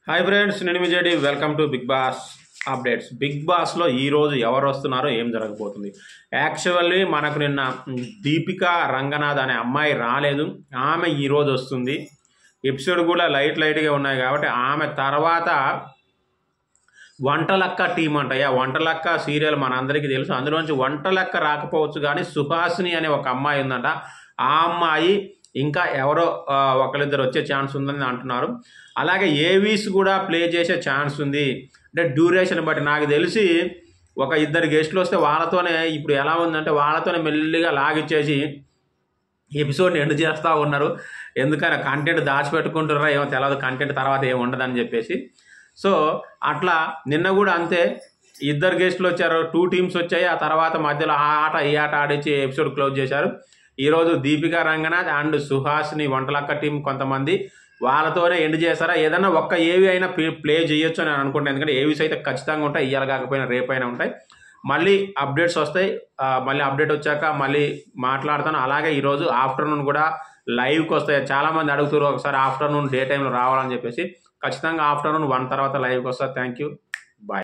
Hi friends, నేను Vijay. Welcome to Bigg Boss updates. Bigg బాస్లో ఈరోజు ఎవరు వస్తున్నారో ఏం జరగబోతుంది. యాక్చువల్లీ మనకు నిన్న దీపిక రంగనాథ్ అనే అమ్మాయి రాలేదు, ఆమె ఈరోజు వస్తుంది. ఎపిసోడ్ కూడా లైట్గా ఉన్నాయి కాబట్టి ఆమె తర్వాత వంటలక్క టీం అంట. వంటలక్క సీరియల్ మనందరికీ తెలుసు, అందులోంచి వంటలక్క రాకపోవచ్చు కానీ సుహాసిని అనే ఒక అమ్మాయి ఉందంట. ఆ అమ్మాయి ఇంకా ఎవరో ఒకరిద్దరు వచ్చే ఛాన్స్ ఉందని అంటున్నారు. అలాగే ఏవీస్ కూడా ప్లే చేసే ఛాన్స్ ఉంది. అంటే డ్యూరేషన్ బట్టి నాకు తెలిసి ఒక ఇద్దరు గెస్టులు వస్తే వాళ్ళతోనే ఇప్పుడు ఎలా ఉందంటే వాళ్ళతోనే మెల్లిగా లాగిచ్చేసి ఎపిసోడ్ని ఎండ్ చేస్తూ ఉన్నారు. ఎందుకని కంటెంట్ దాచిపెట్టుకుంటున్నారా ఏమో తెలియదు, కంటెంట్ తర్వాత ఏమి ఉండదని చెప్పేసి. సో అట్లా నిన్న కూడా అంతే, ఇద్దరు గెస్టులు వచ్చారు, 2 టీమ్స్ వచ్చాయి. ఆ తర్వాత మధ్యలో ఆ ఆట ఈ ఆట ఆడించి ఎపిసోడ్ క్లోజ్ చేశారు. ఈరోజు దీపిక రంగనాథ్ అండ్ సుహాసిని వంటలక్క టీం కొంతమంది వాళ్ళతోనే ఎండ్ చేస్తారా. ఏదన్నా ఒక్క ఏవి అయినా ప్లే చేయొచ్చు అని అనుకుంటాను, ఎందుకంటే ఏవీస్ అయితే ఖచ్చితంగా ఉంటాయి, ఇవాళ కాకపోయినా రేపైనా ఉంటాయి. మళ్ళీ అప్డేట్స్ వస్తాయి, మళ్ళీ అప్డేట్ వచ్చాక మళ్ళీ మాట్లాడతాను. అలాగే ఈరోజు ఆఫ్టర్నూన్ కూడా లైవ్కి వస్తాయి. చాలామంది అడుగుతారు ఒకసారి ఆఫ్టర్నూన్ డే టైంలో రావాలని చెప్పేసి. ఖచ్చితంగా ఆఫ్టర్నూన్ 1 తర్వాత లైవ్కి వస్తారు. Thank you, bye.